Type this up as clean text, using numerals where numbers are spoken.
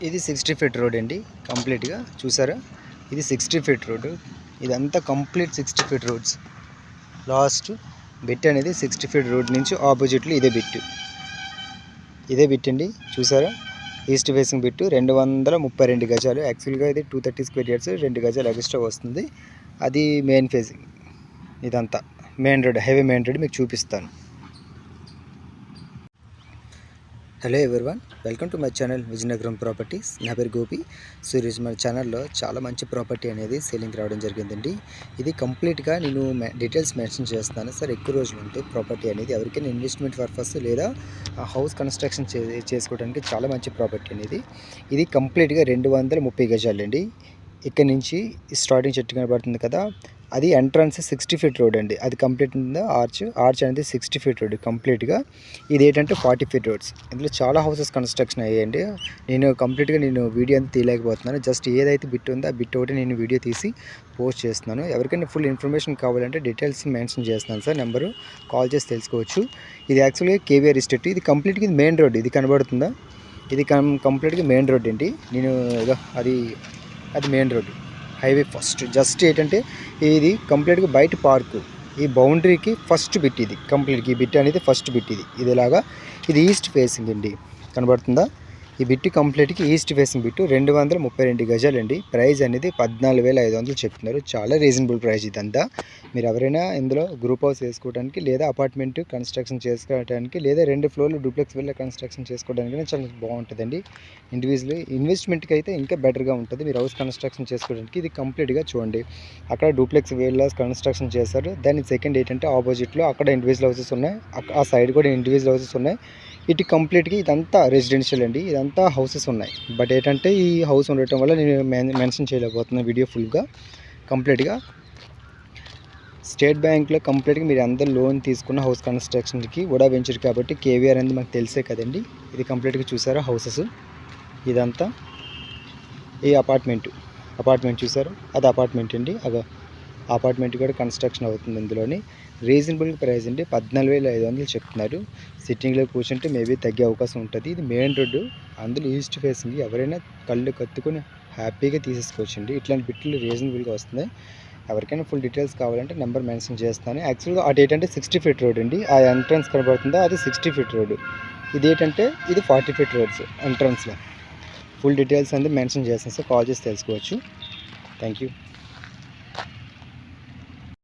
ఇది 60 feet road అండి. కంప్లీట్గా చూసారా, ఇది 60 ఫీట్ రోడ్. ఇదంతా complete 60 feet roads. Last bit అనేది 60 ఫీట్ రోడ్ నుంచి ఆపోజిట్లో ఇదే బిట్ అండి. చూసారా, ఈస్ట్ ఫేసింగ్ బిట్టు 232 గజాలు. యాక్చువల్గా ఇది 230 స్క్వేర్ యార్డ్స్, 2 గజాలు ఎక్స్ట్రా వస్తుంది. అది మెయిన్ ఫేసింగ్. ఇదంతా main road, highway main road మీకు చూపిస్తాను. Hello everyone, welcome to my channel Vizianagaram properties. నా పేరు గోపి. సో ఈరోజు మన ఛానల్లో చాలా మంచి ప్రాపర్టీ అనేది సేలింగ్ రావడం జరిగిందండి. ఇది కంప్లీట్గా నేను డీటెయిల్స్ మెన్షన్ చేస్తాను సార్. ఎక్కువ రోజులు ఉంటే ప్రాపర్టీ అనేది ఎవరికైనా ఇన్వెస్ట్మెంట్ పర్పస్ లేదా హౌస్ కన్స్ట్రక్షన్ చేసుకోవడానికి చాలా మంచి ప్రాపర్టీ అనేది. ఇది కంప్లీట్గా 230 గజాలండి. ఇక్కడ నుంచి స్టార్టింగ్ చెట్టు కనబడుతుంది కదా, అది ఎంట్రన్స్ 60 ఫీట్ రోడ్ అండి. అది కంప్లీట్ ఉందా ఆర్చ్ అనేది 60 ఫీట్ రోడ్ కంప్లీట్గా. ఇది ఏంటంటే 40 ఫీట్ రోడ్స్. ఇందులో చాలా హౌసెస్ కన్స్ట్రక్షన్ అయ్యాయండి. నేను కంప్లీట్గా వీడియో అంతా తీయలేకపోతున్నాను. జస్ట్ ఏదైతే బిట్ ఉందో ఆ బిట్ ఒకటి నేను వీడియో తీసి పోస్ట్ చేస్తున్నాను. ఎవరికైనా ఫుల్ ఇన్ఫర్మేషన్ కావాలంటే డీటెయిల్స్ మెన్షన్ చేస్తున్నాను సార్. నెంబరు కాల్ చేసి తెలుసుకోవచ్చు. ఇది యాక్చువల్గా కేవీఆర్ ఎస్టేట్. ఇది కంప్లీట్గా ఇది మెయిన్ రోడ్. ఇది కనబడుతుందా, ఇది కంప్లీట్గా మెయిన్ రోడ్ అండి. నేను అది main road, highway first. Just ఏంటంటే ఇది కంప్లీట్గా బయట పార్కు, ఈ బౌండరీకి ఫస్ట్ బిట్ ఇది. కంప్లీట్గా ఈ బిట్ అనేది ఫస్ట్ బిట్ ఇది ఇలాగా. ఇది ఈస్ట్ ఫేసింగ్ అండి, కనబడుతుందా. ఈ బిట్ కంప్లీట్గా ఈస్ట్ ఫేసింగ్ బిట్ 232 గజాలండి. ప్రైస్ అనేది 14,500 చెప్తున్నారు. చాలా రీజనబుల్ ప్రైస్ ఇదంతా. మీరు ఎవరైనా ఇందులో గ్రూప్ హౌస్ వేసుకోవడానికి లేదా అపార్ట్మెంట్ కన్స్ట్రక్షన్ చేసుకోవడానికి లేదా 2 ఫ్లోర్లు డూప్లెక్స్ విల్లా కన్స్ట్రక్షన్ చేసుకోవడానికి చాలా బాగుంటుందండి. ఇన్వెస్ట్మెంట్కి అయితే ఇంకా బెటర్గా ఉంటుంది. మీరు హౌస్ కన్స్ట్రక్షన్ చేసుకోవడానికి ఇది కంప్లీట్గా చూడండి. అక్కడ డూప్లెక్స్ విల్లాస్ కన్స్ట్రక్షన్ చేస్తారు. దాని సెకండ్ ఏంటంటే ఆపోజిట్లో అక్కడ ఇండివిజువల్ హౌసెస్ ఉన్నాయి, ఆ సైడ్ కూడా ఇండివిజువల్ హౌసెస్ ఉన్నాయి. ఇటు కంప్లీట్గా ఇదంతా రెసిడెన్షియల్ అండి. ఇదంతా హౌసెస్ ఉన్నాయి. బట్ ఏంటంటే ఈ హౌస్ ఉండటం వల్ల నేను మెన్షన్ చేయలేకపోతున్నాను వీడియో ఫుల్గా. కంప్లీట్గా స్టేట్ బ్యాంక్లో కంప్లీట్గా మీరు అందరూ లోన్ తీసుకున్న హౌస్ కన్స్ట్రక్షన్కి కూడా వెంచర్ కాబట్టి కేవీఆర్ అనేది మాకు తెలిసే కదండి. ఇది కంప్లీట్గా చూసారా హౌసెస్. ఇదంతా ఈ అపార్ట్మెంట్ చూసారు, అది అపార్ట్మెంట్ అండి. అపార్ట్మెంట్ కూడా కన్స్ట్రక్షన్ అవుతుంది. ఇందులోని రీజనబుల్ ప్రైస్ అండి. 14,500 చెప్తున్నారు. సిట్టింగ్లో కూర్చుంటే మేబీ తగ్గే అవకాశం ఉంటుంది. ఇది మెయిన్ రోడ్డు, అందులో ఈస్ట్ ఫేసింగ్. ఎవరైనా కళ్ళు కత్తుకొని హ్యాపీగా తీసేసుకోవచ్చండి. ఇట్లాంటి బిట్లు రీజనబుల్గా వస్తున్నాయి. ఎవరికైనా ఫుల్ డీటెయిల్స్ కావాలంటే నెంబర్ మెన్షన్ చేస్తాను. యాక్చువల్గా అటు ఏంటంటే 60 ఫీట్ రోడ్ అండి. ఆ ఎంట్రన్స్ కనబడుతుందో అది 60 ఫీట్ రోడ్. ఇది ఏంటంటే ఇది 40 ఫీట్ రోడ్స్ ఎంట్రన్స్లో. ఫుల్ డీటెయిల్స్ అనేది మెన్షన్ చేస్తాను సార్. కాల్ చేసి తెలుసుకోవచ్చు. Thank you.